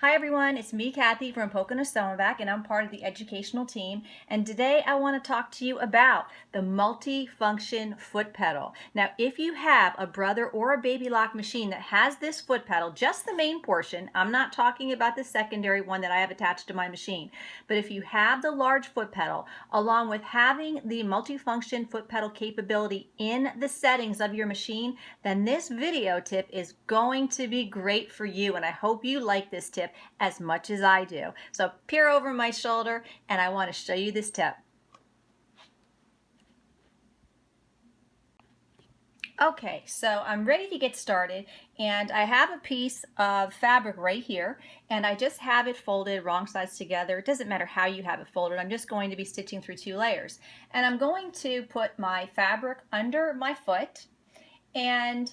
Hi everyone, it's me, Kathy from Pocono Sewing Back, and I'm part of the educational team. And today I want to talk to you about the multifunction foot pedal. Now, if you have a Brother or a Babylock machine that has this foot pedal, just the main portion, I'm not talking about the secondary one that I have attached to my machine, but if you have the large foot pedal, along with having the multifunction foot pedal capability in the settings of your machine, then this video tip is going to be great for you, and I hope you like this tip as much as I do. So peer over my shoulder and I want to show you this tip. Okay, so I'm ready to get started, and I have a piece of fabric right here, and I just have it folded wrong sides together. It doesn't matter how you have it folded. I'm just going to be stitching through 2 layers. And I'm going to put my fabric under my foot, and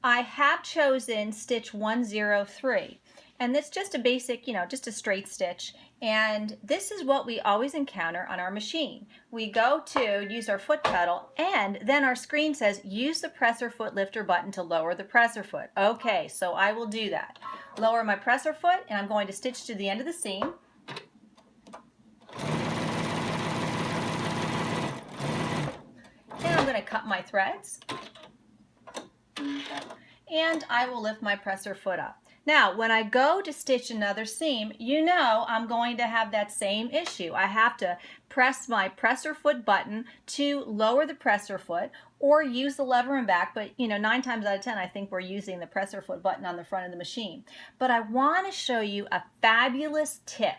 I have chosen stitch 103. And that's just a basic, just a straight stitch. And this is what we always encounter on our machine. We go to use our foot pedal, and then our screen says, use the presser foot lifter button to lower the presser foot. Okay, so I will do that. Lower my presser foot, and I'm going to stitch to the end of the seam. And I'm going to cut my threads. And I will lift my presser foot up. Now, when I go to stitch another seam, you know I'm going to have that same issue. I have to press my presser foot button to lower the presser foot or use the lever and back, but 9 times out of 10 I think we're using the presser foot button on the front of the machine. But I want to show you a fabulous tip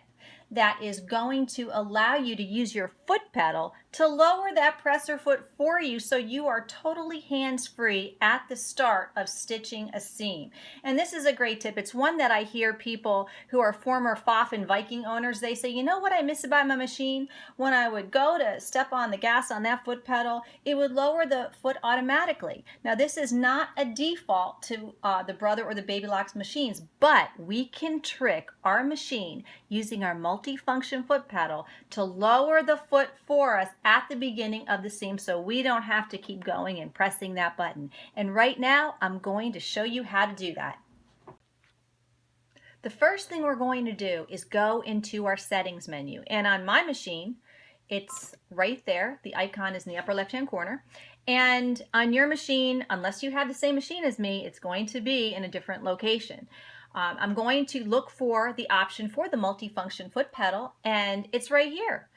that is going to allow you to use your foot pedal to lower that presser foot for you, so you are totally hands-free at the start of stitching a seam. And this is a great tip. It's one that I hear people who are former Pfaff and Viking owners, they say, you know what I miss about my machine? When I would go to step on the gas on that foot pedal, it would lower the foot automatically. Now, this is not a default to the Brother or the Babylock's machines, but we can trick our machine using our multifunction foot pedal to lower the foot for us at the beginning of the seam, so we don't have to keep going and pressing that button. And right now I'm going to show you how to do that. The first thing we're going to do is go into our settings menu, and on my machine it's right there. The icon is in the upper left hand corner, and on your machine, unless you have the same machine as me, it's going to be in a different location. I'm going to look for the option for the multifunction foot pedal, and it's right here.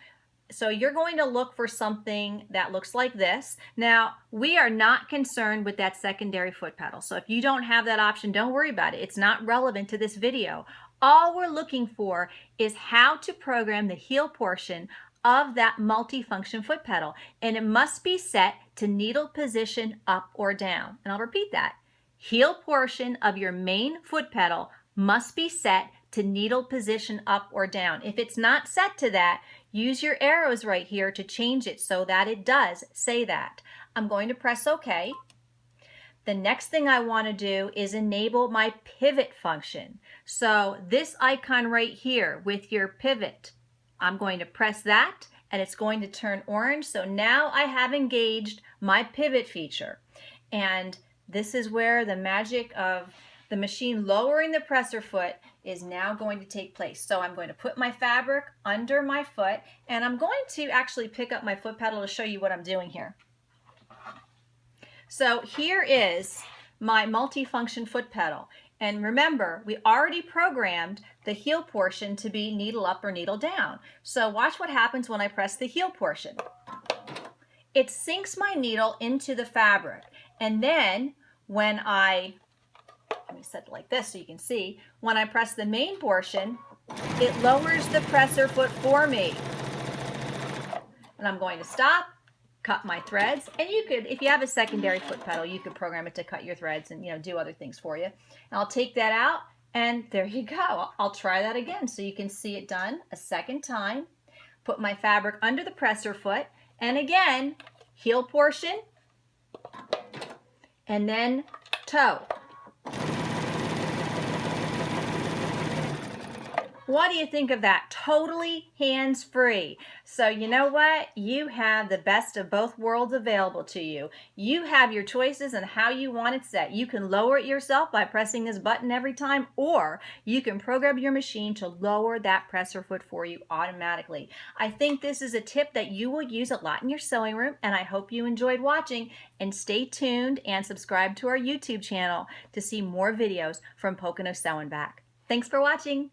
So you're going to look for something that looks like this. Now, we are not concerned with that secondary foot pedal. So if you don't have that option, don't worry about it. It's not relevant to this video. All we're looking for is how to program the heel portion of that multifunction foot pedal. And it must be set to needle position up or down. And I'll repeat that. Heel portion of your main foot pedal must be set to needle position up or down. If it's not set to that, use your arrows right here to change it so that it does say that. I'm going to press OK. The next thing I want to do is enable my pivot function. So this icon right here with your pivot, I'm going to press that and it's going to turn orange. So now I have engaged my pivot feature. And this is where the magic of the machine lowering the presser foot is now going to take place. So I'm going to put my fabric under my foot, and I'm going to actually pick up my foot pedal to show you what I'm doing here. So here is my multifunction foot pedal. And remember, we already programmed the heel portion to be needle up or needle down. So watch what happens when I press the heel portion. It sinks my needle into the fabric. And then when let me set it like this so you can see, when I press the main portion, it lowers the presser foot for me. And I'm going to stop, cut my threads, and you could, if you have a secondary foot pedal, you could program it to cut your threads and do other things for you. And I'll take that out, and there you go. I'll try that again so you can see it done a second time. Put my fabric under the presser foot, and again, heel portion, and then toe. What do you think of that? Totally hands-free. So you know what? You have the best of both worlds available to you. You have your choices and how you want it set. You can lower it yourself by pressing this button every time, or you can program your machine to lower that presser foot for you automatically. I think this is a tip that you will use a lot in your sewing room, and I hope you enjoyed watching. And stay tuned and subscribe to our YouTube channel to see more videos from Pocono Sewing Back. Thanks for watching.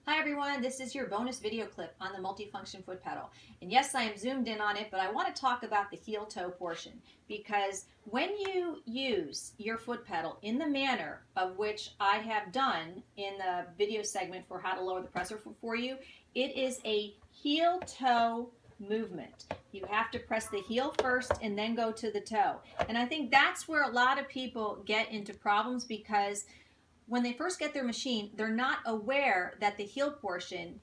Hi everyone, this is your bonus video clip on the multifunction foot pedal. And yes, I am zoomed in on it, but I want to talk about the heel toe portion, because when you use your foot pedal in the manner of which I have done in the video segment for how to lower the presser foot for you, it is a heel toe movement. You have to press the heel first and then go to the toe. And I think that's where a lot of people get into problems, because when they first get their machine, they're not aware that the heel portion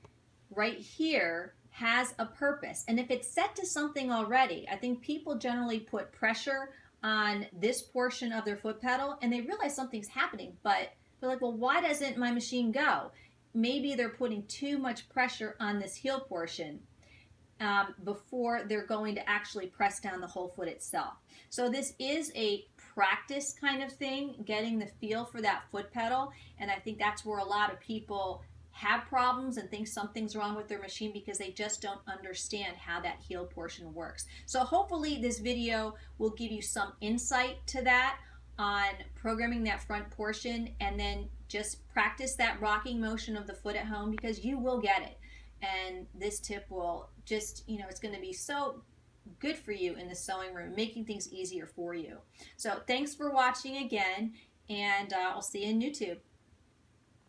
right here has a purpose. And if it's set to something already, I think people generally put pressure on this portion of their foot pedal and they realize something's happening, but they're like, well, why doesn't my machine go? Maybe they're putting too much pressure on this heel portion before they're going to actually press down the whole foot itself. So this is a practice kind of thing, getting the feel for that foot pedal, and I think that's where a lot of people have problems and think something's wrong with their machine because they just don't understand how that heel portion works. So hopefully this video will give you some insight to that on programming that front portion, and then just practice that rocking motion of the foot at home, because you will get it. And this tip will just, it's going to be so good for you in the sewing room, making things easier for you. So thanks for watching again, and I'll see you on YouTube.